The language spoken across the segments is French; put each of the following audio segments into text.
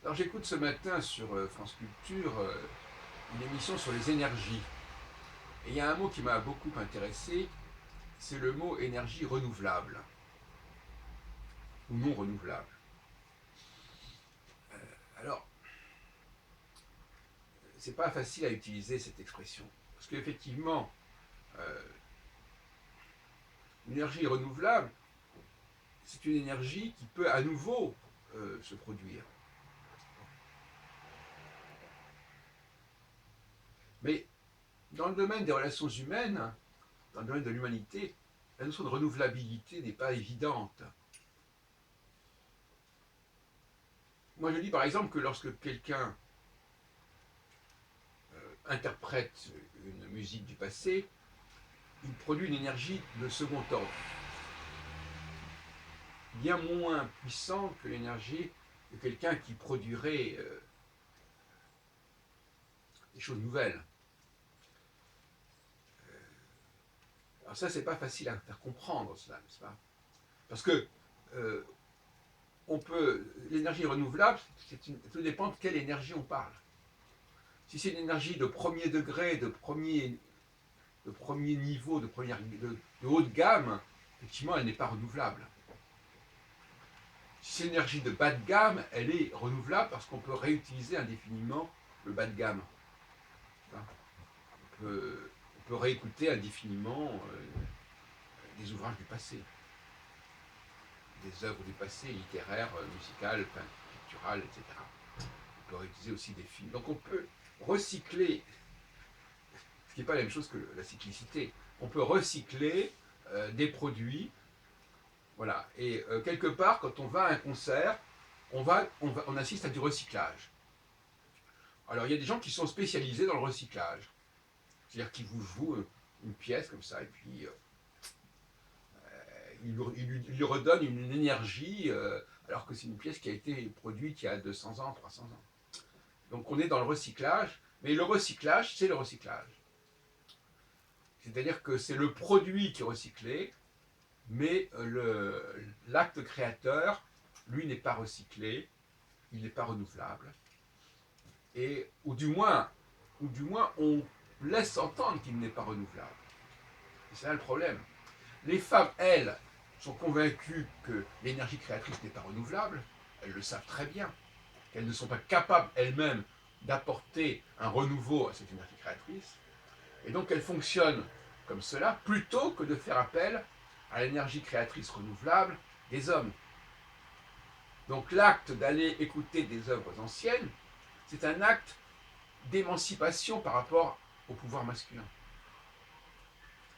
Alors j'écoute ce matin sur France Culture une émission sur les énergies. Et il y a un mot qui m'a beaucoup intéressé, c'est le mot énergie renouvelable ou non renouvelable. Alors, c'est pas facile à utiliser cette expression. Parce qu'effectivement, euh, une énergie renouvelable, c'est une énergie qui peut à nouveau se produire. Mais dans le domaine des relations humaines, dans le domaine de l'humanité, la notion de renouvelabilité n'est pas évidente. Moi, je dis par exemple que lorsque quelqu'un interprète une musique du passé, il produit une énergie de second ordre, bien moins puissante que l'énergie de quelqu'un qui produirait des choses nouvelles. Alors ça, c'est pas facile à faire comprendre, cela, n'est-ce pas? Parce que euh, l'énergie renouvelable, tout dépend de quelle énergie on parle. Si c'est une énergie de premier degré, de premier niveau, de haut de gamme, effectivement, elle n'est pas renouvelable. Si c'est une énergie de bas de gamme, elle est renouvelable parce qu'on peut réutiliser indéfiniment le bas de gamme. On peut réécouter indéfiniment des ouvrages du passé, des œuvres du passé, littéraires, musicales, picturales, etc. On peut réutiliser aussi des films. Donc on peut recycler, ce qui n'est pas la même chose que la cyclicité, on peut recycler des produits. Voilà. Et quelque part, quand on va à un concert, on assiste à du recyclage. Alors, il y a des gens qui sont spécialisés dans le recyclage. C'est-à-dire qu'ils vous jouent une pièce comme ça, et puis ils lui redonnent une énergie, alors que c'est une pièce qui a été produite il y a 200 ans, 300 ans. Donc, on est dans le recyclage, mais le recyclage, c'est le recyclage. C'est-à-dire que c'est le produit qui est recyclé, mais l'acte créateur, lui, n'est pas recyclé, il n'est pas renouvelable. Ou du moins, on laisse entendre qu'il n'est pas renouvelable. Et c'est là le problème. Les femmes, elles, sont convaincues que l'énergie créatrice n'est pas renouvelable, elles le savent très bien, qu'elles ne sont pas capables elles-mêmes d'apporter un renouveau à cette énergie créatrice, et donc elles fonctionnent comme cela, plutôt que de faire appel à l'énergie créatrice renouvelable des hommes. Donc l'acte d'aller écouter des œuvres anciennes, c'est un acte d'émancipation par rapport au pouvoir masculin.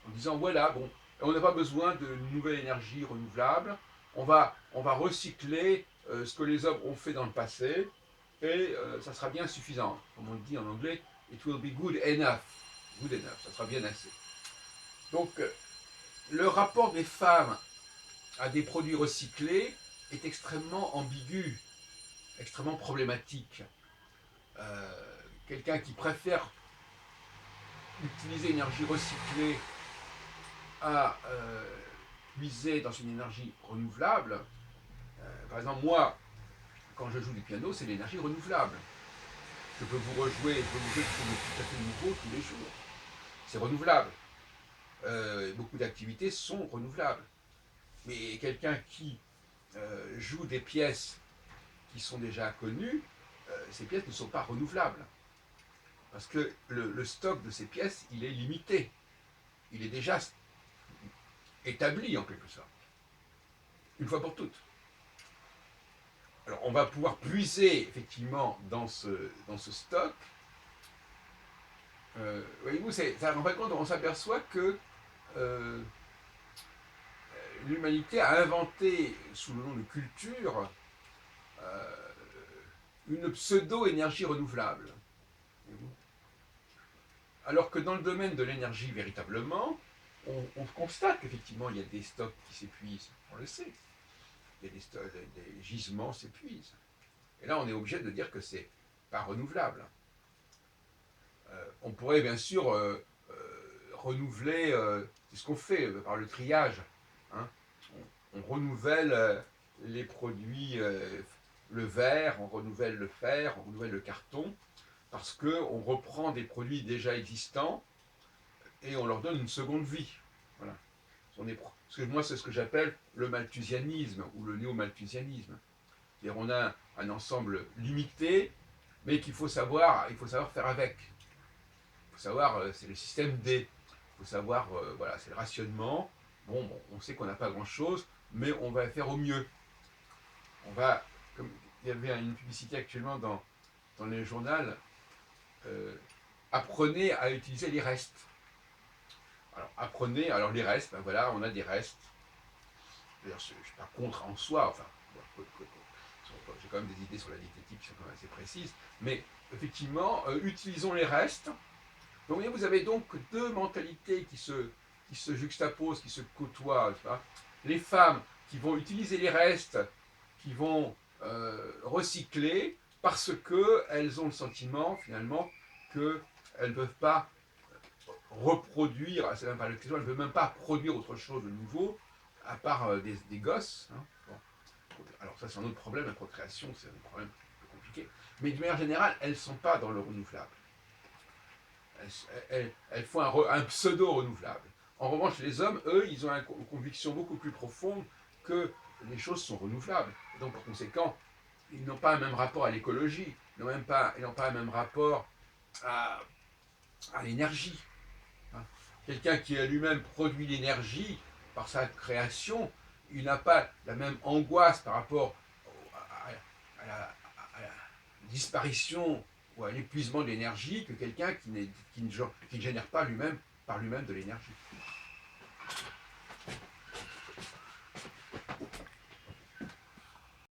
En disant, voilà, bon, on n'a pas besoin de nouvelles énergies renouvelables, on va recycler ce que les hommes ont fait dans le passé, et ça sera bien suffisant. Comme on dit en anglais, it will be good enough. Good enough, ça sera bien assez. Donc, le rapport des femmes à des produits recyclés est extrêmement ambigu, extrêmement problématique. Quelqu'un qui préfère utiliser une énergie recyclée à puiser dans une énergie renouvelable. Par exemple, moi, quand je joue du piano, c'est l'énergie renouvelable. Je peux vous rejouer, je peux vous jouer quelque chose de tout à fait nouveau tous les jours. C'est renouvelable. Beaucoup d'activités sont renouvelables. Mais quelqu'un qui joue des pièces qui sont déjà connues, ces pièces ne sont pas renouvelables. Parce que le stock de ces pièces, il est limité. Il est déjà établi en quelque sorte. Une fois pour toutes. Alors on va pouvoir puiser effectivement dans ce stock. Voyez-vous, en fin de compte, on s'aperçoit que l'humanité a inventé, sous le nom de culture, une pseudo-énergie renouvelable. Alors que dans le domaine de l'énergie, véritablement, on constate qu'effectivement, il y a des stocks qui s'épuisent, on le sait. Il y a des gisements s'épuisent. Et là, on est obligé de dire que c'est pas renouvelable. On pourrait bien sûr renouveler, c'est ce qu'on fait par le triage. Hein. On renouvelle les produits, le verre, on renouvelle le fer, on renouvelle le carton, parce qu'on reprend des produits déjà existants et on leur donne une seconde vie. Voilà. Parce que moi, c'est ce que j'appelle le malthusianisme ou le néo-malthusianisme. C'est-à-dire on a un ensemble limité, mais il faut savoir faire avec. Il faut savoir, c'est le système D. Il faut savoir, voilà, c'est le rationnement. Bon, on sait qu'on n'a pas grand-chose, mais on va faire au mieux. On va, comme il y avait une publicité actuellement dans les journaux, apprenez à utiliser les restes. Alors, apprenez, alors les restes, ben voilà, on a des restes. D'ailleurs, je ne suis pas contre en soi, enfin, j'ai quand même des idées sur la diététique qui sont quand même assez précises, mais effectivement, utilisons les restes. Donc, vous avez donc deux mentalités qui se juxtaposent, qui se côtoient. Les femmes qui vont utiliser les restes, qui vont recycler, parce qu'elles ont le sentiment, finalement, qu'elles ne peuvent pas reproduire, c'est même pas le question, elles ne peuvent même pas produire autre chose de nouveau, à part des gosses. Hein. Bon. Alors ça, c'est un autre problème, la procréation, c'est un problème un peu compliqué. Mais de manière générale, elles ne sont pas dans le renouvelable. Elles font un pseudo-renouvelable. En revanche, les hommes, eux, ils ont une conviction beaucoup plus profonde que les choses sont renouvelables. Et donc, par conséquent, ils n'ont pas un même rapport à l'écologie, ils n'ont pas un même rapport à l'énergie. Hein. Quelqu'un qui a lui-même produit l'énergie par sa création, il n'a pas la même angoisse par rapport à la disparition ou à l'épuisement de l'énergie que quelqu'un qui ne génère pas lui-même par lui-même de l'énergie.